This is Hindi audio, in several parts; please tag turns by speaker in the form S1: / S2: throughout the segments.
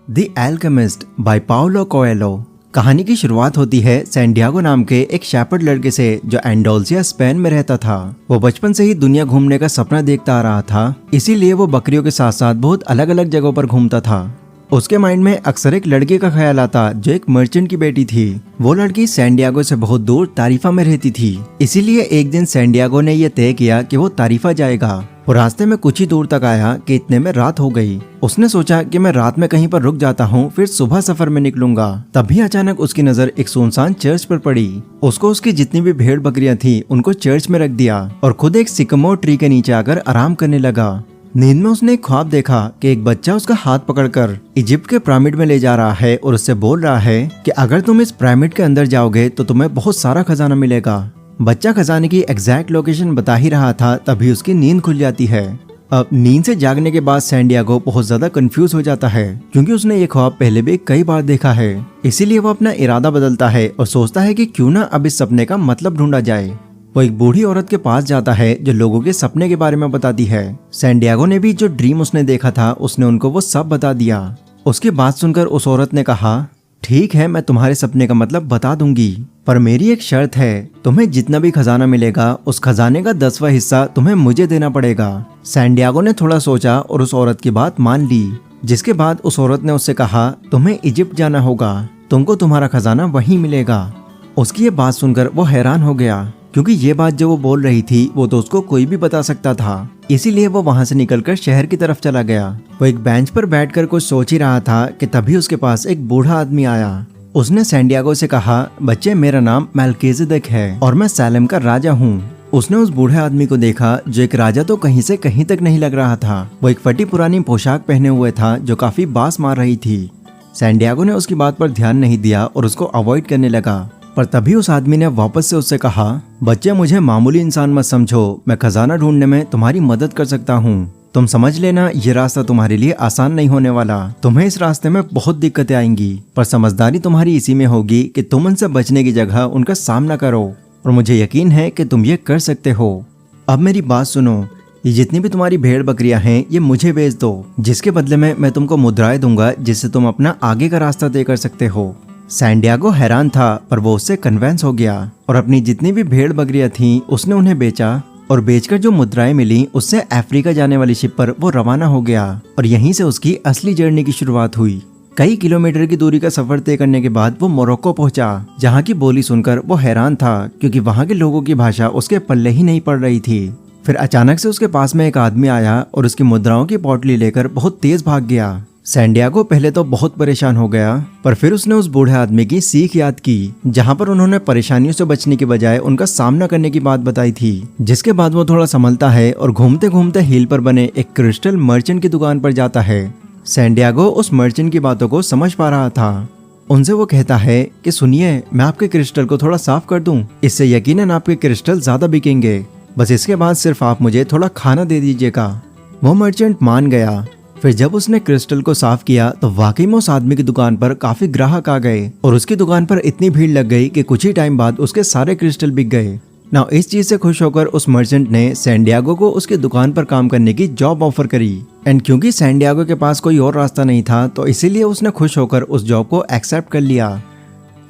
S1: The alchemist by Paulo Coelho. कहानी की शुरुआत होती है सैंडियागो नाम के एक शेपर्ड लड़के से जो एंडोल्सिया स्पेन में रहता था। वो बचपन से ही दुनिया घूमने का सपना देखता आ रहा था, इसीलिए वो बकरियों के साथ साथ बहुत अलग अलग जगहों पर घूमता था। उसके माइंड में अक्सर एक लड़की का ख्याल आता जो एक मर्चेंट की बेटी थी। वो लड़की सैंडियागो से बहुत दूर तारीफा में रहती थी, इसीलिए एक दिन सैंडियागो ने यह तय किया कि वो तारीफा जाएगा। वो रास्ते में कुछ ही दूर तक आया कि इतने में रात हो गई। उसने सोचा कि मैं रात में कहीं पर रुक जाता हूँ, फिर सुबह सफर में निकलूंगा। तभी अचानक उसकी नजर एक सुनसान चर्च पर पड़ी। उसको उसकी जितनी भी भेड़ बकरियां थी उनको चर्च में रख दिया और खुद एक सिकमोर ट्री के नीचे आकर आराम करने लगा। नींद में उसने एक ख्वाब देखा कि एक बच्चा उसका हाथ पकड़कर इजिप्ट के पिरामिड में ले जा रहा है और उससे बोल रहा है कि अगर तुम इस पिरामिड के अंदर जाओगे तो तुम्हें बहुत सारा खजाना मिलेगा। बच्चा खजाने की एग्जैक्ट लोकेशन बता ही रहा था, तभी उसकी नींद खुल जाती है। अब नींद से जागने के बाद सैंडियागो बहुत ज्यादा कंफ्यूज हो जाता है, क्योंकि उसने ये ख्वाब पहले भी कई बार देखा है। इसीलिए वो अपना इरादा बदलता है और सोचता है कि क्यों ना अब इस सपने का मतलब ढूंढा जाए। वो एक बूढ़ी औरत के पास जाता है जो लोगों के सपने के बारे में बताती है। सैंडियागो ने भी जो ड्रीम उसने देखा था उसने उनको वो सब बता दिया। उसकी बात सुनकर उस औरत ने कहा, ठीक है, मैं तुम्हारे सपने का मतलब बता दूंगी, पर मेरी एक शर्त है। तुम्हें जितना भी खजाना मिलेगा उस खजाने का 10वां हिस्सा तुम्हें मुझे देना पड़ेगा। सैंडियागो ने थोड़ा सोचा और उस औरत की बात मान ली। जिसके बाद उस औरत ने उससे कहा, तुम्हें इजिप्ट जाना होगा, तुमको तुम्हारा खजाना वहीं मिलेगा। उसकी ये बात सुनकर वो हैरान हो गया, क्योंकि ये बात जो वो बोल रही थी वो तो उसको कोई भी बता सकता था। इसीलिए वो वहां से निकलकर शहर की तरफ चला गया। वो एक बेंच पर बैठकर कुछ सोच ही रहा था कि तभी उसके पास एक बूढ़ा आदमी आया। उसने सैंडियागो से कहा, बच्चे, मेरा नाम मेल्किजेदेक है और मैं सैलेम का राजा हूँ। उसने उस बूढ़े आदमी को देखा जो एक राजा तो कहीं से कहीं तक नहीं लग रहा था। वो एक फटी पुरानी पोशाक पहने हुए था जो काफी बास मार रही थी। सैंडियागो ने उसकी बात पर ध्यान नहीं दिया और उसको अवॉइड करने लगा, पर तभी उस आदमी ने वापस से उससे कहा, बच्चे, मुझे मामूली इंसान मत समझो, मैं खजाना ढूंढने में तुम्हारी मदद कर सकता हूँ। तुम समझ लेना, ये रास्ता तुम्हारे लिए आसान नहीं होने वाला। तुम्हें इस रास्ते में बहुत दिक्कतें आएंगी, पर समझदारी तुम्हारी इसी में होगी कि तुम उनसे बचने की जगह उनका सामना करो, और मुझे यकीन है कि तुम ये कर सकते हो। अब मेरी बात सुनो, ये जितनी भी तुम्हारी भेड़ बकरियां हैं ये मुझे बेच दो, जिसके बदले में मैं तुमको मुद्राएं दूंगा जिससे तुम अपना आगे का रास्ता तय कर सकते हो। सैंडियागो हैरान था, पर वो उससे कन्वेंस हो गया और अपनी जितनी भी भेड़ बकरियां थीं उसने उन्हें बेचा, और बेचकर जो मुद्राएं मिली उससे अफ्रीका जाने वाली शिप पर वो रवाना हो गया। और यहीं से उसकी असली जर्नी की शुरुआत हुई। कई किलोमीटर की दूरी का सफर तय करने के बाद वो मोरक्को पहुंचा, जहां की बोली सुनकर वो हैरान था, क्योंकि वहां के लोगों की भाषा उसके पल्ले ही नहीं पड़ रही थी। फिर अचानक से उसके पास में एक आदमी आया और उसकी मुद्राओं की पोटली लेकर बहुत तेज भाग गया। सैंडियागो पहले तो बहुत परेशान हो गया, पर फिर उसने उस बूढ़े आदमी की सीख याद की, जहां पर उन्होंने परेशानियों से बचने की बजाय उनका सामना करने की बात बताई थी। जिसके बाद वो थोड़ा संभलता है और घूमते घूमते हिल पर बने एक क्रिस्टल मर्चेंट की दुकान पर जाता है। सैंडियागो उस मर्चेंट की बातों को समझ पा रहा था। उनसे वो कहता है कि सुनिए, मैं आपके क्रिस्टल को थोड़ा साफ कर दूं, इससे यकीनन आपके क्रिस्टल ज्यादा बिकेंगे। बस इसके बाद सिर्फ आप मुझे थोड़ा खाना दे दीजिएगा। वो मर्चेंट मान गया। फिर जब उसने क्रिस्टल को साफ किया तो वाकई में उस आदमी की दुकान पर काफी ग्राहक आ गए और उसकी दुकान पर इतनी भीड़ लग गई कि कुछ ही टाइम बाद उसके सारे क्रिस्टल बिक गए। नाउ इस चीज से खुश होकर उस मर्चेंट ने सैंडियागो को उसकी दुकान पर काम करने की जॉब ऑफर करी। एंड क्योंकि सैंडियागो के पास कोई और रास्ता नहीं था तो इसीलिए उसने खुश होकर उस जॉब को एक्सेप्ट कर लिया।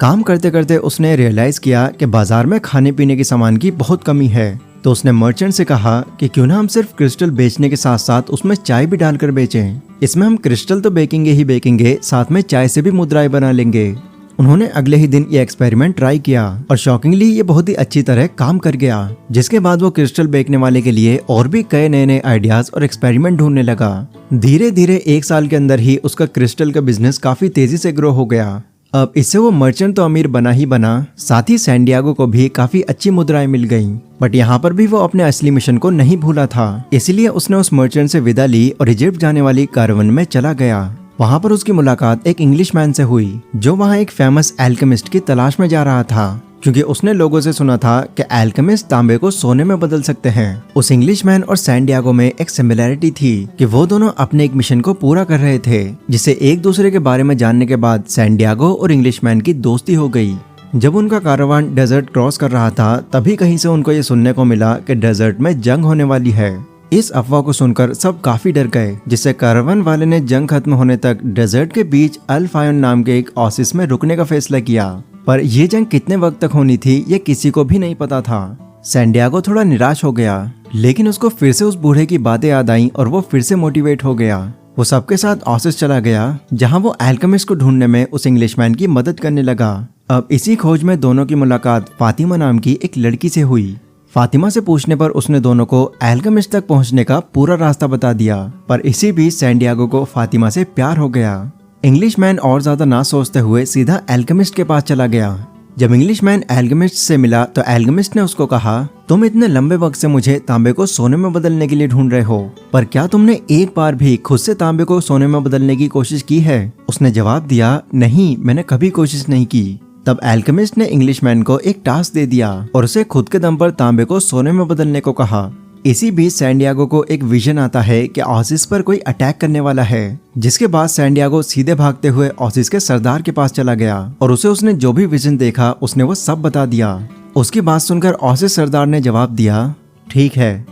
S1: काम करते करते उसने रियलाइज किया कि बाजार में खाने पीने के सामान की बहुत कमी है, तो उसने मर्चेंट से कहा कि क्यों ना हम सिर्फ क्रिस्टल बेचने के साथ साथ उसमें चाय भी डालकर बेचें। इसमें हम क्रिस्टल तो बेचेंगे ही बेचेंगे, साथ में चाय से भी मुद्राएं बना लेंगे। उन्होंने अगले ही दिन ये एक्सपेरिमेंट ट्राई किया और शॉकिंगली ये बहुत ही अच्छी तरह काम कर गया। जिसके बाद वो क्रिस्टल बेचने वाले के लिए और भी कई नए नए आइडियाज और एक्सपेरिमेंट ढूंढने लगा। धीरे धीरे 1 साल के अंदर ही उसका क्रिस्टल का बिजनेस काफी तेजी से ग्रो हो गया। अब इससे वो मर्चेंट तो अमीर बना ही बना, साथ ही सैंडियागो को भी काफी अच्छी मुद्राएं मिल गईं। बट यहाँ पर भी वो अपने असली मिशन को नहीं भूला था, इसीलिए उसने उस मर्चेंट से विदा ली और इजिप्ट जाने वाली कारवन में चला गया। वहाँ पर उसकी मुलाकात एक इंग्लिशमैन से हुई जो वहाँ एक फेमस एल्केमिस्ट की तलाश में जा रहा था, क्योंकि उसने लोगों से सुना था कि एल्केमिस्ट तांबे को सोने में बदल सकते हैं। उस इंग्लिशमैन और सैंडियागो में एक सिमिलैरिटी थी कि वो दोनों अपने एक मिशन को पूरा कर रहे थे, जिसे एक दूसरे के बारे में जानने के बाद सैंडियागो और इंग्लिशमैन की दोस्ती हो गई। जब उनका कारवान डेजर्ट क्रॉस कर रहा था तभी कहीं से उनको ये सुनने को मिला कि डेजर्ट में जंग होने वाली है। इस अफवाह को सुनकर सब काफी डर गए, जिससे कारवान वाले ने जंग खत्म होने तक डेजर्ट के बीच अल फायोन नाम के एक ओसिस में रुकने का फैसला किया। पर ये जंग कितने वक्त तक होनी थी ये किसी को भी नहीं पता था। सैंडियागो थोड़ा निराश हो गया, लेकिन उसको फिर से उस बूढ़े की बातें याद आई और वो फिर से मोटिवेट हो गया। वो सबके साथ ओसिस चला गया, जहाँ वो एल्केमिस्ट को ढूंढने में उस इंग्लिशमैन की मदद करने लगा। अब इसी खोज में दोनों की मुलाकात फातिमा नाम की एक लड़की से हुई। फातिमा से पूछने पर उसने दोनों को एल्केमिस्ट तक पहुंचने का पूरा रास्ता बता दिया। पर इसी बीच सैंडियागो को फातिमा से प्यार हो गया। इंग्लिशमैन और ज्यादा ना सोचते हुए सीधा एल्केमिस्ट के पास चला गया। जब इंग्लिशमैन एल्केमिस्ट से मिला तो एल्केमिस्ट ने उसको कहा, तुम इतने लंबे वक्त से मुझे तांबे को सोने में बदलने के लिए ढूंढ रहे हो, पर क्या तुमने एक बार भी खुद से तांबे को सोने में बदलने की कोशिश की है? उसने जवाब दिया, नहीं, मैंने कभी कोशिश नहीं की। तब एल्केमिस्ट ने इंग्लिशमैन को एक टास्क दे दिया और उसे खुद के दम पर तांबे को सोने में बदलने को कहा। इसी बीच सैंडियागो को एक विजन आता है कि ओसिस पर कोई अटैक करने वाला है, जिसके बाद सैंडियागो सीधे भागते हुए ओसिस के सरदार के पास चला गया और उसने जो भी विजन देखा उसने वो सब बता दिया। उसकी बात सुनकर ओसिस सरदार ने जवाब दिया, ठीक है,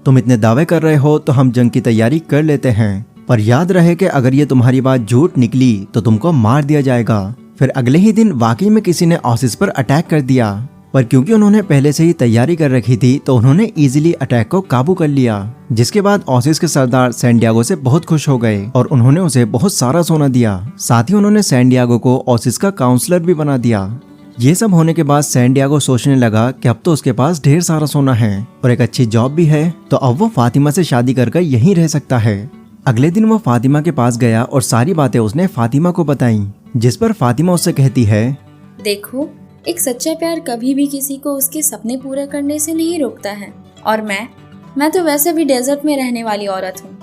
S1: तुम इतने दावे कर रहे हो तो हम जंग की तैयारी कर लेते हैं, पर याद रहे कि अगर ये तुम्हारी बात झूठ निकली तो तुमको मार दिया जाएगा। फिर अगले ही दिन वाकई में किसी ने ओसिस पर अटैक कर दिया, पर क्योंकि उन्होंने पहले से ही तैयारी कर रखी थी तो उन्होंने इजीली अटैक को काबू कर लिया। जिसके बाद ओसिस के सरदार सैंडियागो से बहुत खुश हो गए और उन्होंने उसे बहुत सारा सोना दिया। साथ ही उन्होंने सैंडियागो को ओसिस का काउंसलर भी बना दिया। ये सब होने के बाद सैंडियागो सोचने लगा कि अब तो उसके पास ढेर सारा सोना है और एक अच्छी जॉब भी है, तो अब वो फातिमा से शादी कर यहीं रह सकता है। अगले दिन वो फातिमा के पास गया और सारी बातें उसने फातिमा को बताई, जिस पर फातिमा उससे कहती है,
S2: देखो, एक सच्चा प्यार कभी भी किसी को उसके सपने पूरे करने से नहीं रोकता है। और मैं तो वैसे भी डेजर्ट में रहने वाली औरत हूँ।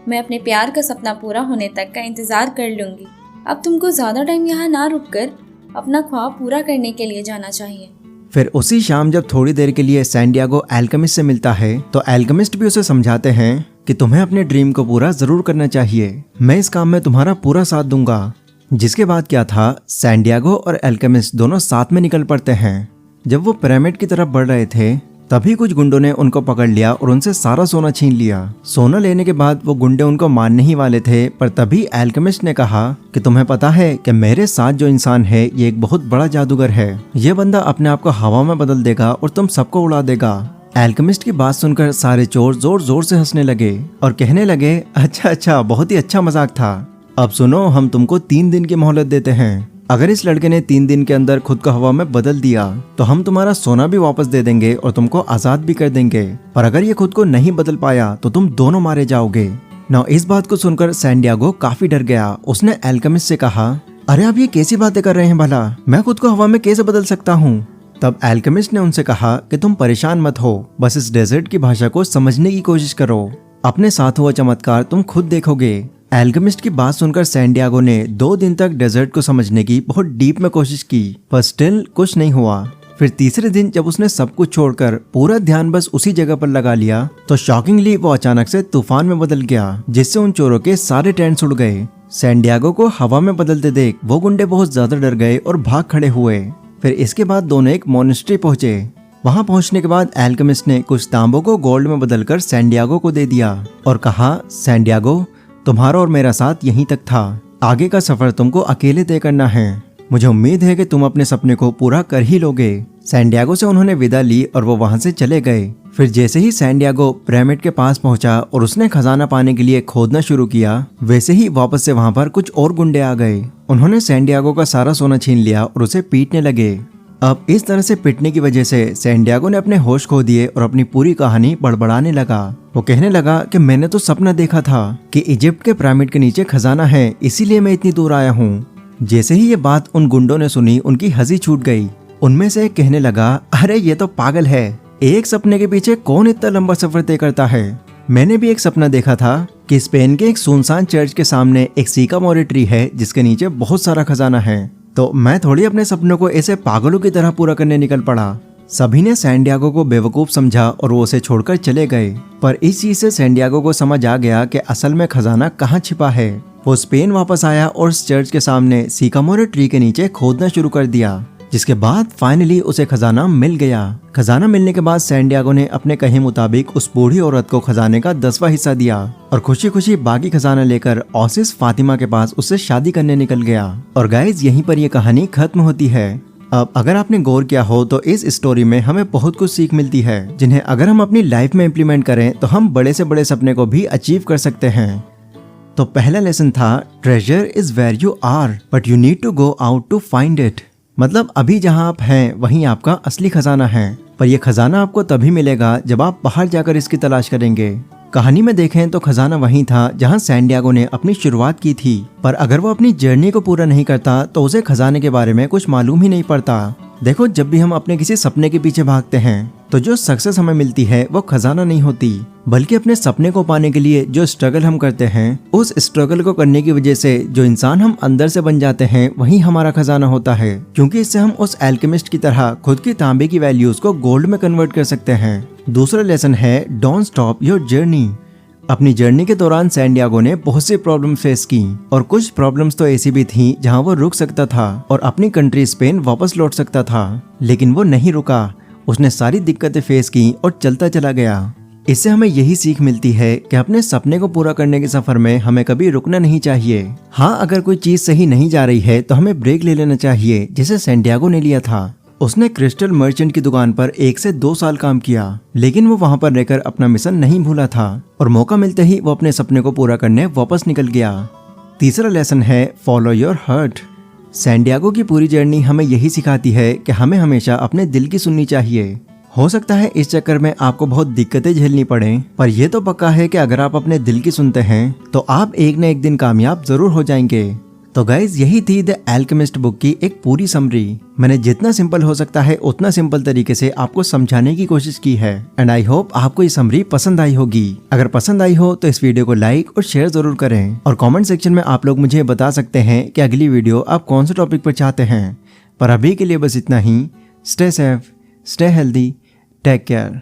S2: मैं अपने प्यार का सपना पूरा होने तक का इंतजार कर लूंगी। अब तुमको ज्यादा टाइम यहाँ ना रुककर अपना ख्वाब पूरा करने के लिए जाना चाहिए।
S1: फिर उसी शाम जब थोड़ी देर के लिए सैंडियागो एल्केमिस्ट से मिलता है तो एल्केमिस्ट भी उसे समझाते हैं कि तुम्हें अपने ड्रीम को पूरा जरूर करना चाहिए, मैं इस काम में तुम्हारा पूरा साथ दूंगा। जिसके बाद क्या था, सैंडियागो और एल्केमिस्ट दोनों साथ में निकल पड़ते हैं। जब वो पिरामिड की तरफ बढ़ रहे थे तभी कुछ गुंडों ने उनको पकड़ लिया और उनसे सारा सोना छीन लिया। सोना लेने के बाद वो गुंडे उनको मारने ही वाले थे, पर तभी एल्केमिस्ट ने कहा कि तुम्हें पता है कि मेरे साथ जो इंसान है ये एक बहुत बड़ा जादूगर है। ये बंदा अपने आप को हवा में बदल देगा और तुम सबको उड़ा देगा। एल्केमिस्ट की बात सुनकर सारे चोर जोर जोर से हंसने लगे और कहने लगे, अच्छा, बहुत ही अच्छा मजाक था। अब सुनो, हम तुमको 3 दिन की मोहलत देते हैं। अगर इस लड़के ने 3 दिन के अंदर खुद को हवा में बदल दिया तो हम तुम्हारा सोना भी वापस दे देंगे और तुमको आजाद भी कर देंगे। पर अगर ये खुद को नहीं बदल पाया तो तुम दोनों मारे जाओगे। ना इस बात को सुनकर सैंडियागो काफी डर गया। उसने एल्केमिस्ट से कहा, अरे आप ये कैसी बातें कर रहे हैं भला, मैं खुद को हवा में कैसे बदल सकता हूँ? तब एल्केमिस्ट ने उनसे कहा कि तुम परेशान मत हो, बस इस डेजर्ट की भाषा को समझने की कोशिश करो, अपने साथ हुआ चमत्कार तुम खुद देखोगे। एल्केमिस्ट की बात सुनकर सैंडियागो ने 2 दिन तक डेजर्ट को समझने की बहुत डीप में कोशिश की, पर स्टिल कुछ नहीं हुआ। फिर तीसरे दिन जब उसने सब कुछ छोड़कर पूरा ध्यान बस उसी जगह पर लगा लिया तो शॉकिंगली वो अचानक से तूफान में बदल गया, जिससे उन चोरों के सारे टेंट्स उड़ गए। सैंडियागो को हवा में बदलते देख वो गुंडे बहुत ज्यादा डर गए और भाग खड़े हुए। फिर इसके बाद दोनों एक मोनेस्ट्री पहुंचे। वहां पहुंचने के बाद एल्केमिस्ट ने कुछ तांबों को गोल्ड में बदलकर सैंडियागो को दे दिया और कहा, सैंडियागो, तुम्हारा और मेरा साथ यहीं तक था, आगे का सफर तुमको अकेले तय करना है। मुझे उम्मीद है कि तुम अपने सपने को पूरा कर ही लोगे। सैंडियागो से उन्होंने विदा ली और वो वहां से चले गए। फिर जैसे ही सैंडियागो पिरामिड के पास पहुंचा और उसने खजाना पाने के लिए खोदना शुरू किया, वैसे ही वापस से वहां पर कुछ और गुंडे आ गए। उन्होंने सैंडियागो का सारा सोना छीन लिया और उसे पीटने लगे। अब इस तरह से पिटने की वजह से सैंडियागो ने अपने होश खो दिए और अपनी पूरी कहानी बड़बड़ाने लगा। वो कहने लगा कि मैंने तो सपना देखा था कि इजिप्ट के पिरामिड के नीचे खजाना है, इसीलिए मैं इतनी दूर आया हूँ। जैसे ही ये बात उन गुंडों ने सुनी, उनकी हंसी छूट गई। उनमें से एक कहने लगा, अरे ये तो पागल है, एक सपने के पीछे कौन इतना लंबा सफर तय करता है। मैंने भी एक सपना देखा था कि स्पेन के एक सुनसान चर्च के सामने एक सिकामोर ट्री है जिसके नीचे बहुत सारा खजाना है, तो मैं थोड़ी अपने सपनों को ऐसे पागलों की तरह पूरा करने निकल पड़ा। सभी ने सैंडियागो को बेवकूफ समझा और वो उसे छोड़कर चले गए। पर इस चीज से सैंडियागो को समझ आ गया कि असल में खजाना कहाँ छिपा है। वो स्पेन वापस आया और उस चर्च के सामने सिकामोर ट्री के नीचे खोदना शुरू कर दिया। जिसके बाद फाइनली उसे खजाना मिल गया। खजाना मिलने के बाद सैंडियागो ने अपने कहे मुताबिक उस बूढ़ी औरत को खजाने का 10वां हिस्सा दिया और खुशी खुशी बाकी खजाना लेकर ओसिस फातिमा के पास उससे शादी करने निकल गया। और गाइज यहीं पर यह कहानी खत्म होती है। अब अगर आपने गौर किया हो तो इस स्टोरी में हमें बहुत कुछ सीख मिलती है, जिन्हें अगर हम अपनी लाइफ में इम्प्लीमेंट करें तो हम बड़े से बड़े सपने को भी अचीव कर सकते हैं। तो पहला लेसन था treasure is where you are but you need to go out to find it. मतलब अभी जहां आप हैं वहीं आपका असली खजाना है, पर यह खजाना आपको तभी मिलेगा जब आप बाहर जाकर इसकी तलाश करेंगे। कहानी में देखें तो खजाना वहीं था जहां सैंडियागो ने अपनी शुरुआत की थी, पर अगर वो अपनी जर्नी को पूरा नहीं करता तो उसे खजाने के बारे में कुछ मालूम ही नहीं पड़ता। देखो, जब भी हम अपने किसी सपने के पीछे भागते हैं तो जो सक्सेस हमें मिलती है वो खजाना नहीं होती, बल्कि अपने सपने को पाने के लिए जो स्ट्रगल हम करते हैं, उस स्ट्रगल को करने की वजह से जो इंसान हम अंदर से बन जाते हैं वही हमारा खजाना होता है। क्योंकि इससे हम उस एल्केमिस्ट की तरह खुद की तांबे की वैल्यूज को गोल्ड में कन्वर्ट कर सकते हैं। दूसरा लेसन है डोंट स्टॉप योर जर्नी। अपनी जर्नी के दौरान सैंडियागो ने बहुत सी प्रॉब्लम फेस की और कुछ प्रॉब्लम्स तो ऐसी भी थी जहां वो रुक सकता था और अपनी कंट्री स्पेन वापस लौट सकता था, लेकिन वो नहीं रुका। उसने सारी दिक्कतें फेस की और चलता चला गया। इससे हमें यही सीख मिलती है कि अपने सपने को पूरा करने के सफर में हमें कभी रुकना नहीं चाहिए। हाँ, अगर कोई चीज सही नहीं जा रही है तो हमें ब्रेक ले लेना चाहिए, जैसे सैंडियागो ने लिया था। उसने क्रिस्टल मर्चेंट की दुकान पर 1 से 2 साल काम किया, लेकिन वो वहां पर रहकर अपना मिशन नहीं भूला था और मौका मिलते ही वो अपने सपने को पूरा करने वापस निकल गया। तीसरा लेसन है फॉलो योर हार्ट। सैंडियागो की पूरी जर्नी हमें यही सिखाती है कि हमें हमेशा अपने दिल की सुननी चाहिए। हो सकता है इस चक्कर में आपको बहुत दिक्कतें झेलनी पड़े, पर यह तो पक्का है कि अगर आप अपने दिल की सुनते हैं तो आप एक न एक दिन कामयाब जरूर हो जाएंगे। तो गाइज यही थी द एल्केमिस्ट बुक की एक पूरी समरी। मैंने जितना सिंपल हो सकता है उतना सिंपल तरीके से आपको समझाने की कोशिश की है एंड आई होप आपको ये समरी पसंद आई होगी। अगर पसंद आई हो तो इस वीडियो को लाइक और शेयर जरूर करें और कमेंट सेक्शन में आप लोग मुझे बता सकते हैं कि अगली वीडियो आप कौन से टॉपिक पर चाहते हैं। पर अभी के लिए बस इतना ही। Stay safe, stay healthy, take care.